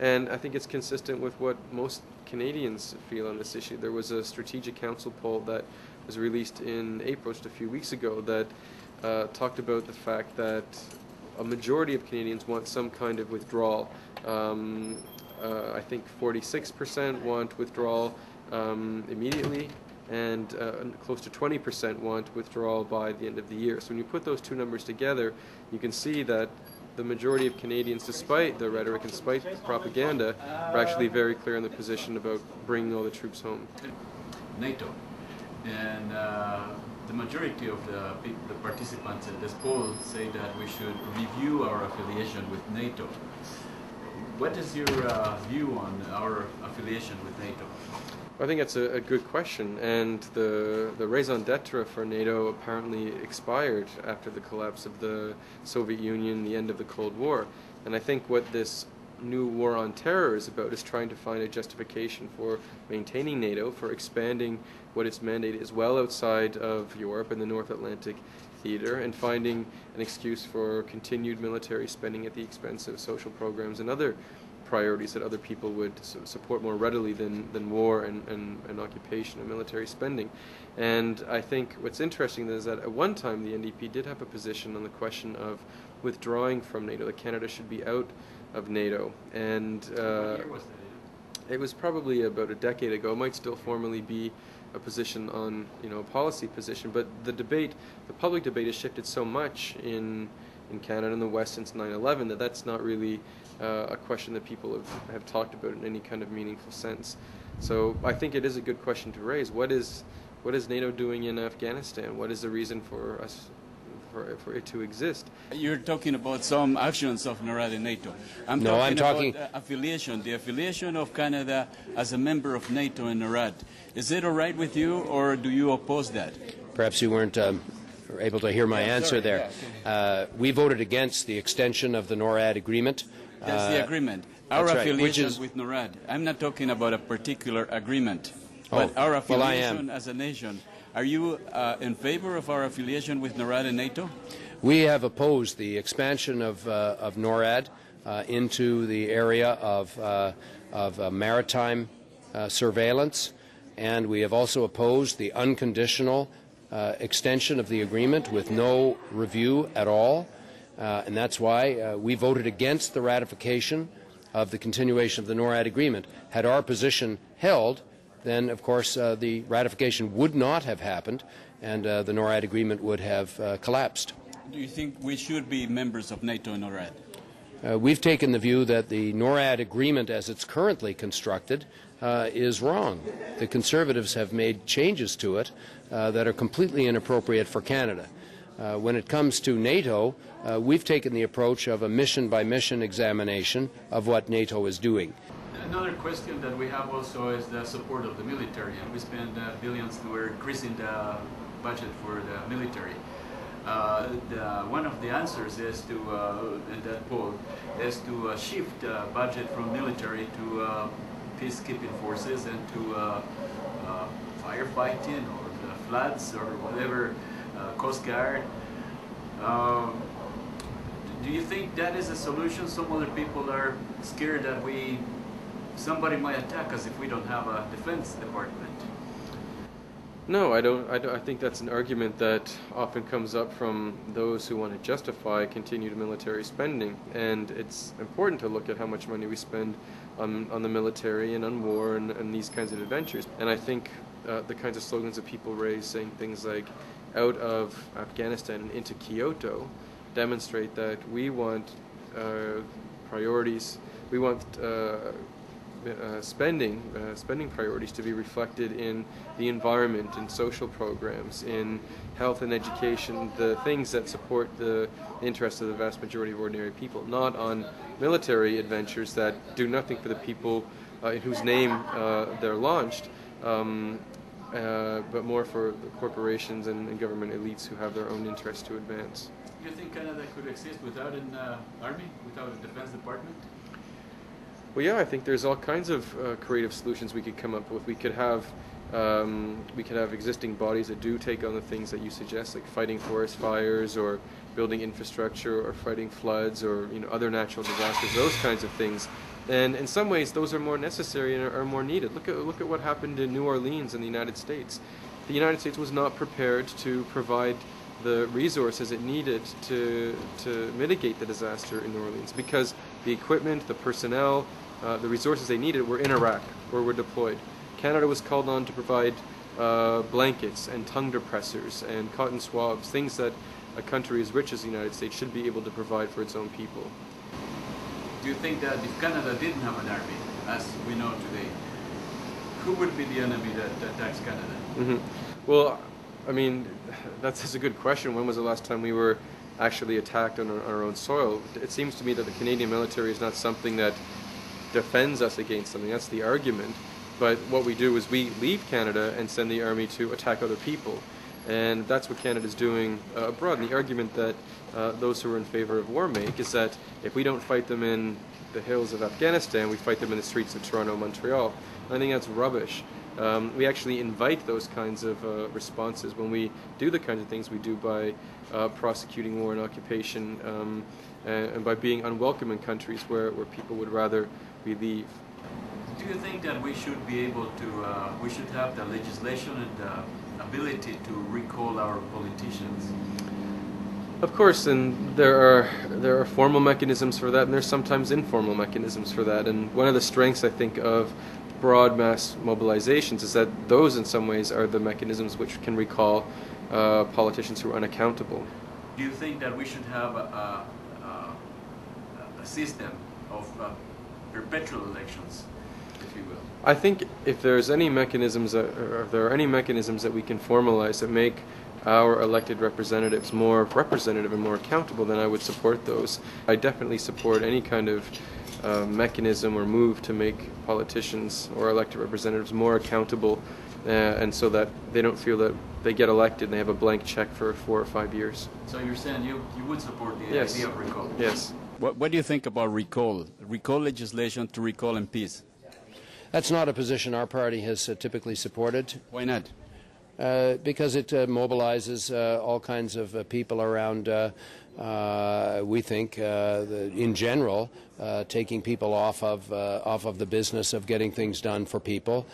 And I think it's consistent with what most Canadians feel on this issue. There was a Strategic Council poll that was released in April, just a few weeks ago, that talked about the fact that a majority of Canadians want some kind of withdrawal. I think 46% want withdrawal immediately, and close to 20% want withdrawal by the end of the year. So when you put those two numbers together, you can see that the majority of Canadians, despite the rhetoric and despite the propaganda, are actually very clear in the position about bringing all the troops home. NATO, and the majority of the participants in this poll say that we should review our affiliation with NATO. What is your view on our affiliation with NATO? I think that's a good question, and the raison d'etre for NATO apparently expired after the collapse of the Soviet Union, the end of the Cold War. And I think what this new war on terror is about is trying to find a justification for maintaining NATO, for expanding what its mandate is well outside of Europe and the North Atlantic theater, and finding an excuse for continued military spending at the expense of social programs and other priorities that other people would support more readily than war and occupation and military spending. And I think what's interesting is that at one time the NDP did have a position on the question of withdrawing from NATO, that Canada should be out of NATO. And what year was that? It was probably about a decade ago. It might still formally be a position on, a policy position, but the public debate has shifted so much in Canada and the West since 9/11 that that's not really a question that people have talked about in any kind of meaningful sense. So I think it is a good question to raise. What is NATO doing in Afghanistan? What is the reason for us for it to exist? You're talking about some actions of NORAD and NATO. I'm talking about affiliation, the affiliation of Canada as a member of NATO and NORAD. Is it all right with you, or do you oppose that? Perhaps you weren't able to hear my answer there. We voted against the extension of the NORAD agreement. That's the agreement. Our affiliation with NORAD. I'm not talking about a particular agreement, but our affiliation as a nation. Are you in favor of our affiliation with NORAD and NATO? We have opposed the expansion of NORAD into the area of maritime surveillance, and we have also opposed the unconditional extension of the agreement with no review at all, and that's why we voted against the ratification of the continuation of the NORAD agreement. Had our position held, then of course the ratification would not have happened, and the NORAD agreement would have collapsed. Do you think we should be members of NATO and NORAD? We've taken the view that the NORAD agreement as it's currently constructed is wrong. The Conservatives have made changes to it that are completely inappropriate for Canada. When it comes to NATO, we've taken the approach of a mission-by-mission examination of what NATO is doing. Another question that we have also is the support of the military, and we spend billions. We're increasing the budget for the military. One of the answers is to, in that poll, is to shift budget from military to peacekeeping forces and to firefighting or the floods or whatever, Coast Guard. Do you think that is a solution? Some other people are scared that somebody might attack us if we don't have a defense department. No, I don't. I think that's an argument that often comes up from those who want to justify continued military spending, and it's important to look at how much money we spend on the military and on war and these kinds of adventures. And I think the kinds of slogans that people raise, saying things like "out of Afghanistan and into Kyoto," demonstrate that we want priorities. We want spending priorities to be reflected in the environment, in social programs, in health and education, the things that support the interests of the vast majority of ordinary people, not on military adventures that do nothing for the people in whose name they're launched, but more for the corporations and government elites who have their own interests to advance. Do you think Canada could exist without an army, without a defense department? Well, yeah, I think there's all kinds of creative solutions we could come up with. We could have existing bodies that do take on the things that you suggest, like fighting forest fires or building infrastructure or fighting floods or other natural disasters, those kinds of things. And in some ways, those are more necessary and are more needed. Look at what happened in New Orleans in the United States. The United States was not prepared to provide the resources it needed to mitigate the disaster in New Orleans, because the equipment, the personnel, the resources they needed were in Iraq or were deployed. Canada was called on to provide blankets and tongue depressors and cotton swabs, things that a country as rich as the United States should be able to provide for its own people. Do you think that if Canada didn't have an army, as we know today, who would be the enemy that attacks Canada? Mm-hmm. Well, I mean, that's a good question. When was the last time we were actually attacked on our own soil? It seems to me that the Canadian military is not something that defends us against something. That's the argument. But what we do is we leave Canada and send the army to attack other people. And that's what Canada's doing abroad. And the argument that those who are in favor of war make is that if we don't fight them in the hills of Afghanistan, we fight them in the streets of Toronto and Montreal. And I think that's rubbish. We actually invite those kinds of responses when we do the kinds of things we do by prosecuting war and occupation and by being unwelcome in countries where people would rather we leave. Do you think that we should be able to, we should have the legislation and the ability to recall our politicians? Of course, and there are formal mechanisms for that, and there's sometimes informal mechanisms for that. And one of the strengths, I think, of broad mass mobilizations is that those, in some ways, are the mechanisms which can recall politicians who are unaccountable. Do you think that we should have a system of perpetual elections, if you will? I think if there's any mechanisms, or if there are any mechanisms that we can formalize that make our elected representatives more representative and more accountable, then I would support those. I definitely support any kind of mechanism or move to make politicians or elected representatives more accountable, and so that they don't feel that they get elected and they have a blank check for 4 or 5 years. So you're saying you would support the Yes. idea of recall? Yes. What do you think about recall legislation to recall MPs? That's not a position our party has typically supported. Why not? Because it mobilizes all kinds of people around, we think, in general, taking people off of the business of getting things done for people.